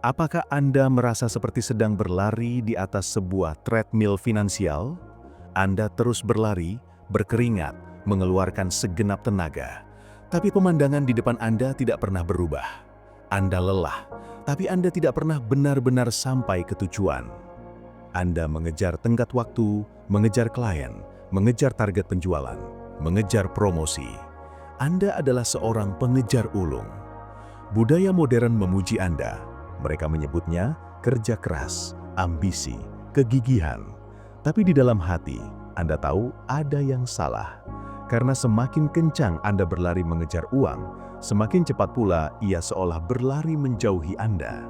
Apakah Anda merasa seperti sedang berlari di atas sebuah treadmill finansial? Anda terus berlari, berkeringat, mengeluarkan segenap tenaga. Tapi pemandangan di depan Anda tidak pernah berubah. Anda lelah, tapi Anda tidak pernah benar-benar sampai ke tujuan. Anda mengejar tenggat waktu, mengejar klien, mengejar target penjualan, mengejar promosi. Anda adalah seorang pengejar ulung. Budaya modern memuji Anda. Mereka menyebutnya kerja keras, ambisi, kegigihan. Tapi di dalam hati, Anda tahu ada yang salah. Karena semakin kencang Anda berlari mengejar uang, semakin cepat pula ia seolah berlari menjauhi Anda.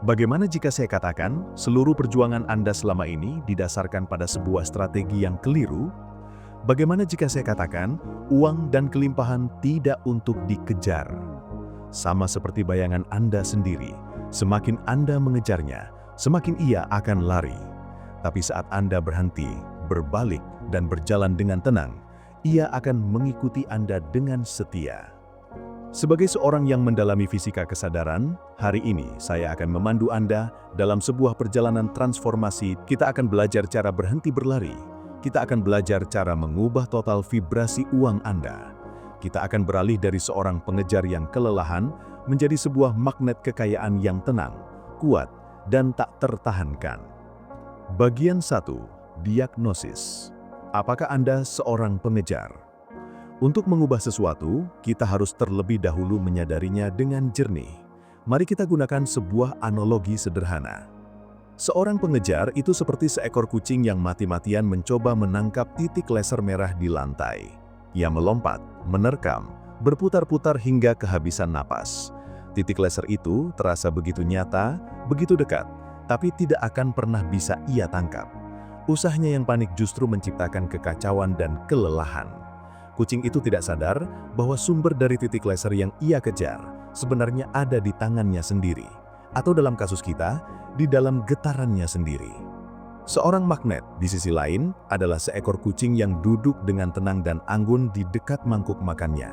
Bagaimana jika saya katakan, seluruh perjuangan Anda selama ini didasarkan pada sebuah strategi yang keliru? Bagaimana jika saya katakan, uang dan kelimpahan tidak untuk dikejar? Sama seperti bayangan Anda sendiri, semakin Anda mengejarnya, semakin ia akan lari. Tapi saat Anda berhenti, berbalik, dan berjalan dengan tenang, ia akan mengikuti Anda dengan setia. Sebagai seorang yang mendalami fisika kesadaran, hari ini saya akan memandu Anda dalam sebuah perjalanan transformasi. Kita akan belajar cara berhenti berlari. Kita akan belajar cara mengubah total vibrasi uang Anda. Kita akan beralih dari seorang pengejar yang kelelahan menjadi sebuah magnet kekayaan yang tenang, kuat, dan tak tertahankan. Bagian 1. Diagnosis. Apakah Anda seorang pengejar? Untuk mengubah sesuatu, kita harus terlebih dahulu menyadarinya dengan jernih. Mari kita gunakan sebuah analogi sederhana. Seorang pengejar itu seperti seekor kucing yang mati-matian mencoba menangkap titik laser merah di lantai. Ia melompat, menerkam, berputar-putar hingga kehabisan napas. Titik laser itu terasa begitu nyata, begitu dekat, tapi tidak akan pernah bisa ia tangkap. Usahanya yang panik justru menciptakan kekacauan dan kelelahan. Kucing itu tidak sadar bahwa sumber dari titik laser yang ia kejar sebenarnya ada di tangannya sendiri. Atau dalam kasus kita, di dalam getarannya sendiri. Seorang magnet, di sisi lain, adalah seekor kucing yang duduk dengan tenang dan anggun di dekat mangkuk makannya.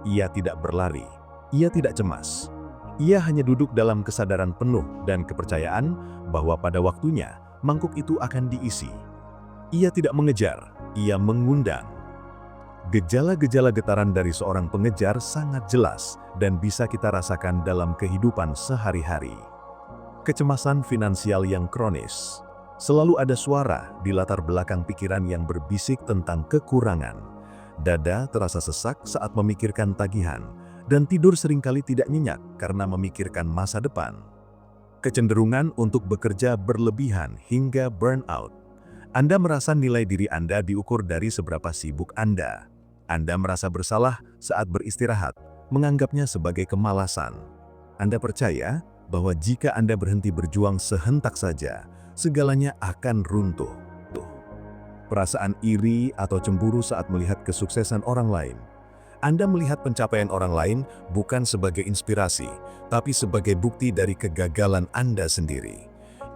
Ia tidak berlari, ia tidak cemas. Ia hanya duduk dalam kesadaran penuh dan kepercayaan bahwa pada waktunya, mangkuk itu akan diisi. Ia tidak mengejar, ia mengundang. Gejala-gejala getaran dari seorang pengejar sangat jelas dan bisa kita rasakan dalam kehidupan sehari-hari. Kecemasan finansial yang kronis. Selalu ada suara di latar belakang pikiran yang berbisik tentang kekurangan. Dada terasa sesak saat memikirkan tagihan, dan tidur seringkali tidak nyenyak karena memikirkan masa depan. Kecenderungan untuk bekerja berlebihan hingga burnout. Anda merasa nilai diri Anda diukur dari seberapa sibuk Anda. Anda merasa bersalah saat beristirahat, menganggapnya sebagai kemalasan. Anda percaya bahwa jika Anda berhenti berjuang sehentak saja, segalanya akan runtuh. Perasaan iri atau cemburu saat melihat kesuksesan orang lain. Anda melihat pencapaian orang lain bukan sebagai inspirasi, tapi sebagai bukti dari kegagalan Anda sendiri.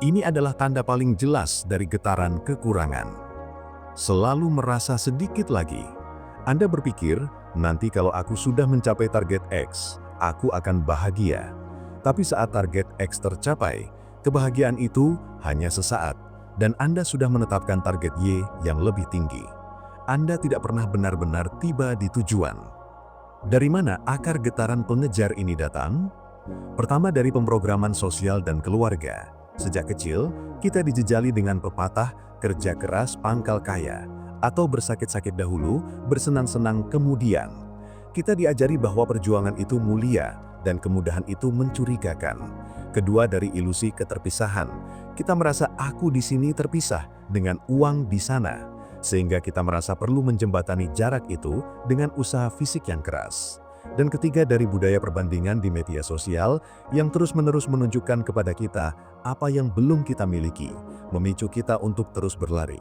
Ini adalah tanda paling jelas dari getaran kekurangan. Selalu merasa sedikit lagi. Anda berpikir, nanti kalau aku sudah mencapai target X, aku akan bahagia. Tapi saat target X tercapai, kebahagiaan itu hanya sesaat, dan Anda sudah menetapkan target Y yang lebih tinggi. Anda tidak pernah benar-benar tiba di tujuan. Dari mana akar getaran pengejar ini datang? Pertama, dari pemrograman sosial dan keluarga. Sejak kecil, kita dijejali dengan pepatah kerja keras pangkal kaya, atau bersakit-sakit dahulu, bersenang-senang kemudian. Kita diajari bahwa perjuangan itu mulia, dan kemudahan itu mencurigakan. Kedua, dari ilusi keterpisahan. Kita merasa aku di sini terpisah dengan uang di sana, sehingga kita merasa perlu menjembatani jarak itu dengan usaha fisik yang keras. Dan ketiga, dari budaya perbandingan di media sosial yang terus-menerus menunjukkan kepada kita apa yang belum kita miliki, memicu kita untuk terus berlari.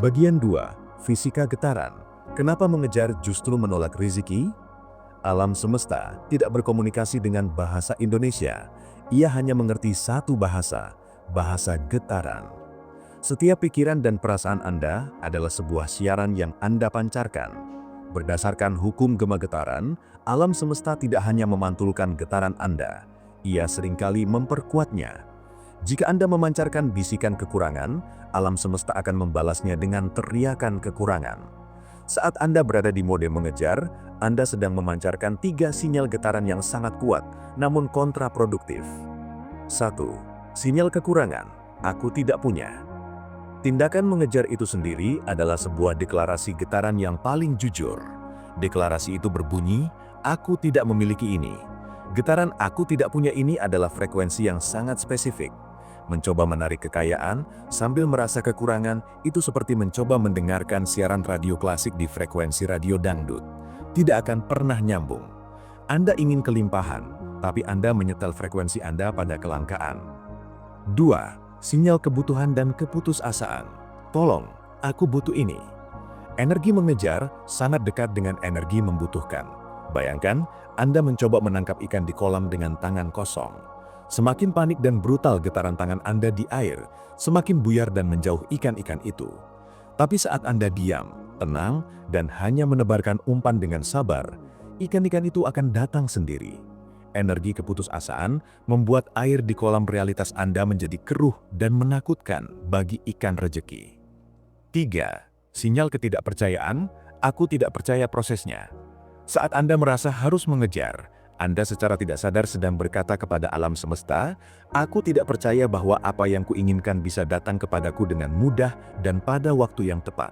Bagian 2. Fisika getaran. Kenapa mengejar justru menolak rezeki? Alam semesta tidak berkomunikasi dengan bahasa Indonesia. Ia hanya mengerti satu bahasa, bahasa getaran. Setiap pikiran dan perasaan Anda adalah sebuah siaran yang Anda pancarkan. Berdasarkan hukum gema getaran, alam semesta tidak hanya memantulkan getaran Anda. ia seringkali memperkuatnya. Jika Anda memancarkan bisikan kekurangan, alam semesta akan membalasnya dengan teriakan kekurangan. Saat Anda berada di mode mengejar, Anda sedang memancarkan 3 sinyal getaran yang sangat kuat, namun kontraproduktif. 1. Sinyal kekurangan, aku tidak punya. Tindakan mengejar itu sendiri adalah sebuah deklarasi getaran yang paling jujur. Deklarasi itu berbunyi, aku tidak memiliki ini. Getaran aku tidak punya ini adalah frekuensi yang sangat spesifik. Mencoba menarik kekayaan sambil merasa kekurangan itu seperti mencoba mendengarkan siaran radio klasik di frekuensi radio dangdut. Tidak akan pernah nyambung. Anda ingin kelimpahan, tapi Anda menyetel frekuensi Anda pada kelangkaan. 2. Sinyal kebutuhan dan keputusasaan. Tolong, aku butuh ini. Energi mengejar sangat dekat dengan energi membutuhkan. Bayangkan, Anda mencoba menangkap ikan di kolam dengan tangan kosong. Semakin panik dan brutal getaran tangan Anda di air, semakin buyar dan menjauh ikan-ikan itu. Tapi saat Anda diam, tenang, dan hanya menebarkan umpan dengan sabar, ikan-ikan itu akan datang sendiri. Energi keputusasaan membuat air di kolam realitas Anda menjadi keruh dan menakutkan bagi ikan rejeki. 3. Sinyal ketidakpercayaan, aku tidak percaya prosesnya. Saat Anda merasa harus mengejar, Anda secara tidak sadar sedang berkata kepada alam semesta, aku tidak percaya bahwa apa yang kuinginkan bisa datang kepadaku dengan mudah dan pada waktu yang tepat.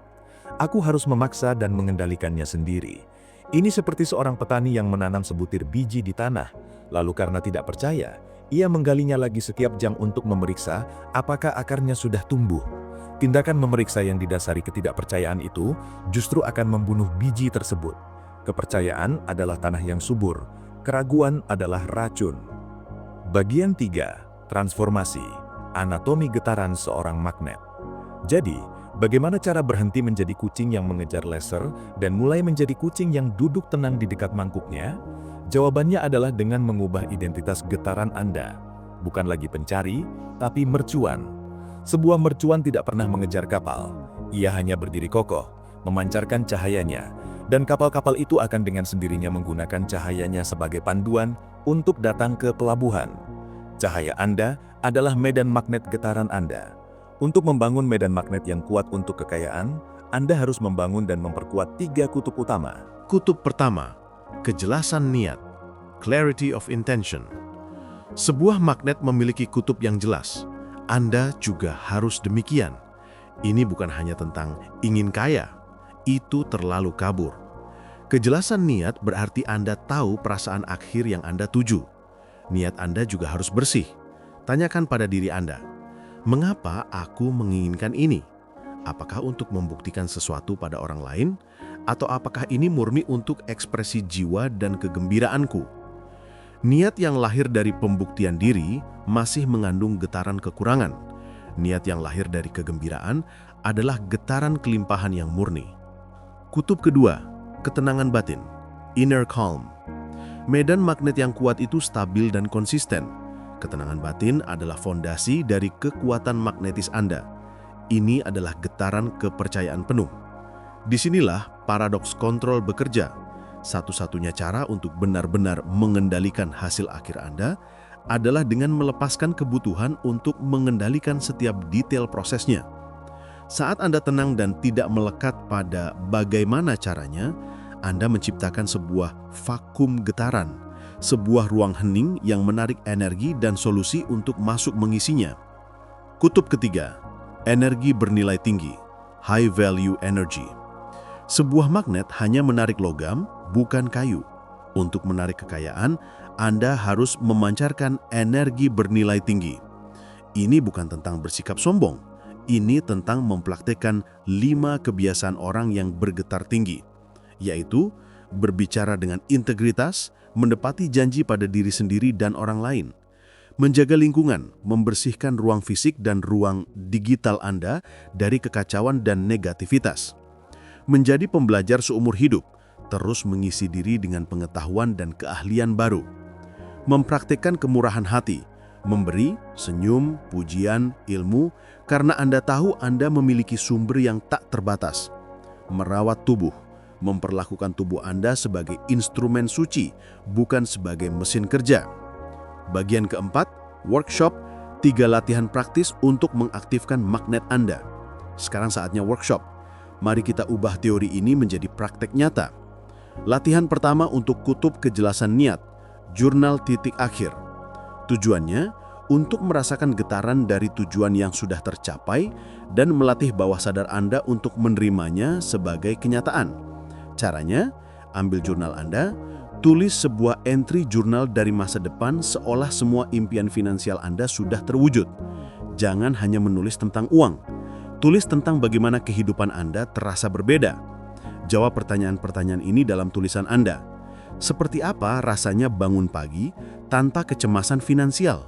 Aku harus memaksa dan mengendalikannya sendiri. Ini seperti seorang petani yang menanam sebutir biji di tanah, lalu karena tidak percaya, ia menggalinya lagi setiap jam untuk memeriksa apakah akarnya sudah tumbuh. Tindakan memeriksa yang didasari ketidakpercayaan itu justru akan membunuh biji tersebut. Kepercayaan adalah tanah yang subur, keraguan adalah racun. Bagian 3. Transformasi, anatomi getaran seorang magnet. Jadi, bagaimana cara berhenti menjadi kucing yang mengejar laser dan mulai menjadi kucing yang duduk tenang di dekat mangkuknya? Jawabannya adalah dengan mengubah identitas getaran Anda. Bukan lagi pencari, tapi mercuan. Sebuah mercuan tidak pernah mengejar kapal. Ia hanya berdiri kokoh, memancarkan cahayanya, dan kapal-kapal itu akan dengan sendirinya menggunakan cahayanya sebagai panduan untuk datang ke pelabuhan. Cahaya Anda adalah medan magnet getaran Anda. Untuk membangun medan magnet yang kuat untuk kekayaan, Anda harus membangun dan memperkuat 3 kutub utama. Kutub pertama, kejelasan niat, clarity of intention. Sebuah magnet memiliki kutub yang jelas. Anda juga harus demikian. Ini bukan hanya tentang ingin kaya, itu terlalu kabur. Kejelasan niat berarti Anda tahu perasaan akhir yang Anda tuju. Niat Anda juga harus bersih. Tanyakan pada diri Anda, mengapa aku menginginkan ini? Apakah untuk membuktikan sesuatu pada orang lain? Atau apakah ini murni untuk ekspresi jiwa dan kegembiraanku? Niat yang lahir dari pembuktian diri masih mengandung getaran kekurangan. Niat yang lahir dari kegembiraan adalah getaran kelimpahan yang murni. Kutub kedua, ketenangan batin, inner calm. Medan magnet yang kuat itu stabil dan konsisten. Ketenangan batin adalah fondasi dari kekuatan magnetis Anda. Ini adalah getaran kepercayaan penuh. Disinilah paradoks kontrol bekerja. Satu-satunya cara untuk benar-benar mengendalikan hasil akhir Anda adalah dengan melepaskan kebutuhan untuk mengendalikan setiap detail prosesnya. Saat Anda tenang dan tidak melekat pada bagaimana caranya, Anda menciptakan sebuah vakum getaran, sebuah ruang hening yang menarik energi dan solusi untuk masuk mengisinya. Kutub ketiga, energi bernilai tinggi, high value energy. Sebuah magnet hanya menarik logam, bukan kayu. Untuk menarik kekayaan, Anda harus memancarkan energi bernilai tinggi. Ini bukan tentang bersikap sombong. Ini tentang mempraktekkan 5 kebiasaan orang yang bergetar tinggi, yaitu berbicara dengan integritas, menepati janji pada diri sendiri dan orang lain, menjaga lingkungan, membersihkan ruang fisik dan ruang digital Anda dari kekacauan dan negativitas, menjadi pembelajar seumur hidup, terus mengisi diri dengan pengetahuan dan keahlian baru, mempraktikkan kemurahan hati, memberi, senyum, pujian, ilmu, karena Anda tahu Anda memiliki sumber yang tak terbatas, merawat tubuh, memperlakukan tubuh Anda sebagai instrumen suci, bukan sebagai mesin kerja. Bagian keempat, workshop, 3 latihan praktis untuk mengaktifkan magnet Anda. Sekarang saatnya workshop. Mari kita ubah teori ini menjadi praktek nyata. Latihan pertama untuk kutub kejelasan niat, jurnal titik akhir. Tujuannya untuk merasakan getaran dari tujuan yang sudah tercapai dan melatih bawah sadar Anda untuk menerimanya sebagai kenyataan. Caranya, ambil jurnal Anda, tulis sebuah entry jurnal dari masa depan seolah semua impian finansial Anda sudah terwujud. Jangan hanya menulis tentang uang. Tulis tentang bagaimana kehidupan Anda terasa berbeda. Jawab pertanyaan-pertanyaan ini dalam tulisan Anda. Seperti apa rasanya bangun pagi tanpa kecemasan finansial?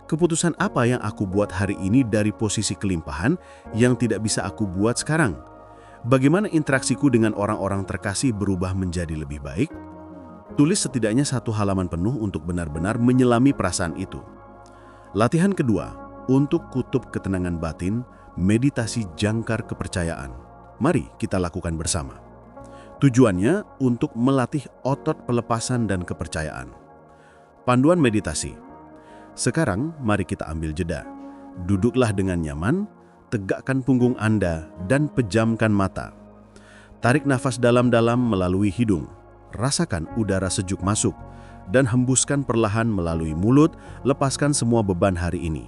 Keputusan apa yang aku buat hari ini dari posisi kelimpahan yang tidak bisa aku buat sekarang? Bagaimana interaksiku dengan orang-orang terkasih berubah menjadi lebih baik? Tulis setidaknya 1 halaman penuh untuk benar-benar menyelami perasaan itu. Latihan kedua, untuk kutub ketenangan batin, meditasi jangkar kepercayaan. Mari kita lakukan bersama. Tujuannya untuk melatih otot pelepasan dan kepercayaan. Panduan meditasi. Sekarang mari kita ambil jeda. Duduklah dengan nyaman, tegakkan punggung Anda dan pejamkan mata. Tarik nafas dalam-dalam melalui hidung. Rasakan udara sejuk masuk dan hembuskan perlahan melalui mulut, lepaskan semua beban hari ini.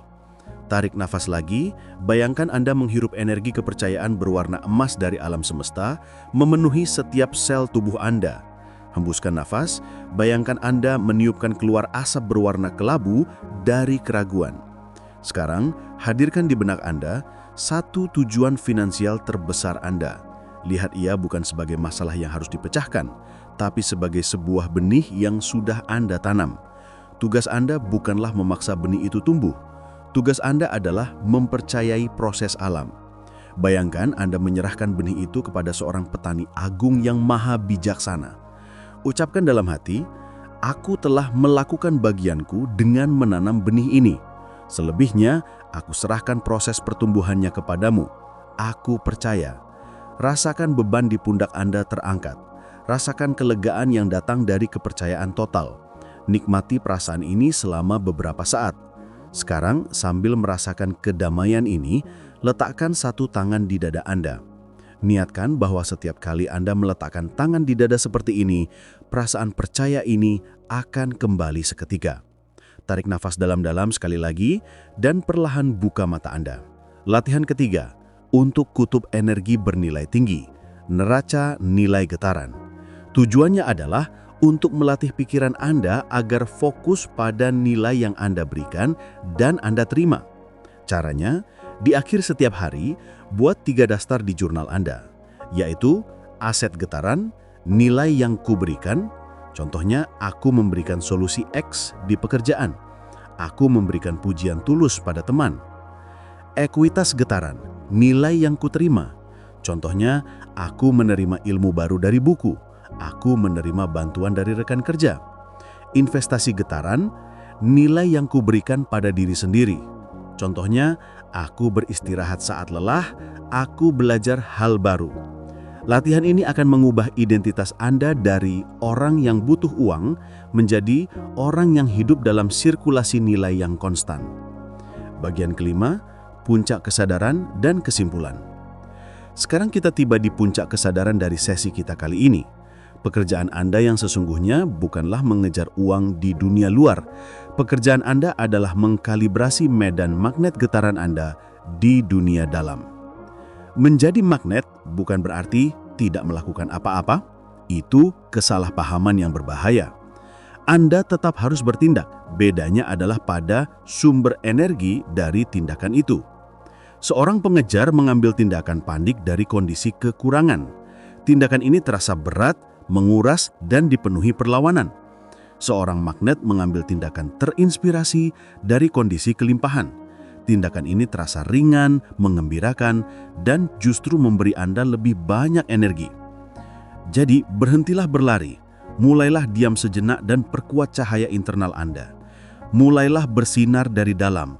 Tarik nafas lagi, bayangkan Anda menghirup energi kepercayaan berwarna emas dari alam semesta, memenuhi setiap sel tubuh Anda. Hembuskan nafas, bayangkan Anda meniupkan keluar asap berwarna kelabu dari keraguan. Sekarang, hadirkan di benak Anda satu tujuan finansial terbesar Anda. Lihat ia bukan sebagai masalah yang harus dipecahkan, tapi sebagai sebuah benih yang sudah Anda tanam. Tugas Anda bukanlah memaksa benih itu tumbuh. Tugas Anda adalah mempercayai proses alam. Bayangkan Anda menyerahkan benih itu kepada seorang petani agung yang maha bijaksana. Ucapkan dalam hati, "Aku telah melakukan bagianku dengan menanam benih ini. Selebihnya, aku serahkan proses pertumbuhannya kepadamu. Aku percaya." Rasakan beban di pundak Anda terangkat. Rasakan kelegaan yang datang dari kepercayaan total. Nikmati perasaan ini selama beberapa saat. Sekarang, sambil merasakan kedamaian ini, letakkan 1 tangan di dada Anda. Niatkan bahwa setiap kali Anda meletakkan tangan di dada seperti ini, perasaan percaya ini akan kembali seketika. Tarik nafas dalam-dalam sekali lagi, dan perlahan buka mata Anda. Latihan ketiga, untuk kutub energi bernilai tinggi, neraca nilai getaran. Tujuannya adalah untuk melatih pikiran Anda agar fokus pada nilai yang Anda berikan dan Anda terima. Caranya, di akhir setiap hari, buat 3 daftar di jurnal Anda, yaitu aset getaran, nilai yang kuberikan, contohnya aku memberikan solusi X di pekerjaan, aku memberikan pujian tulus pada teman. Ekuitas getaran, nilai yang kuterima, contohnya aku menerima ilmu baru dari buku, aku menerima bantuan dari rekan kerja. Investasi getaran, nilai yang kuberikan pada diri sendiri. Contohnya, aku beristirahat saat lelah, aku belajar hal baru. Latihan ini akan mengubah identitas Anda dari orang yang butuh uang menjadi orang yang hidup dalam sirkulasi nilai yang konstan. Bagian kelima, puncak kesadaran dan kesimpulan. Sekarang kita tiba di puncak kesadaran dari sesi kita kali ini. Pekerjaan Anda yang sesungguhnya bukanlah mengejar uang di dunia luar. Pekerjaan Anda adalah mengkalibrasi medan magnet getaran Anda di dunia dalam. Menjadi magnet bukan berarti tidak melakukan apa-apa. Itu kesalahpahaman yang berbahaya. Anda tetap harus bertindak. Bedanya adalah pada sumber energi dari tindakan itu. Seorang pengejar mengambil tindakan panik dari kondisi kekurangan. Tindakan ini terasa berat, menguras, dan dipenuhi perlawanan. Seorang magnet mengambil tindakan terinspirasi dari kondisi kelimpahan. Tindakan ini terasa ringan, mengembirakan, dan justru memberi Anda lebih banyak energi. Jadi, berhentilah berlari. Mulailah diam sejenak dan perkuat cahaya internal Anda. Mulailah bersinar dari dalam.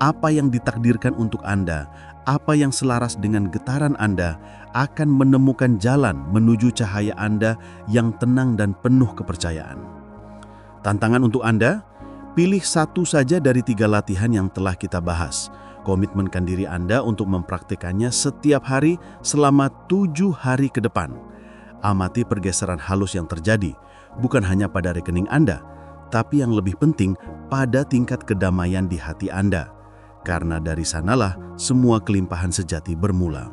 Apa yang ditakdirkan untuk Anda, apa yang selaras dengan getaran Anda, akan menemukan jalan menuju cahaya Anda yang tenang dan penuh kepercayaan. Tantangan untuk Anda, Pilih satu saja dari 3 latihan yang telah kita bahas. Komitmenkan diri Anda untuk mempraktikannya setiap hari selama 7 hari ke depan. Amati pergeseran halus yang terjadi, bukan hanya pada rekening Anda, tapi yang lebih penting pada tingkat kedamaian di hati Anda. Karena dari sanalah semua kelimpahan sejati bermula.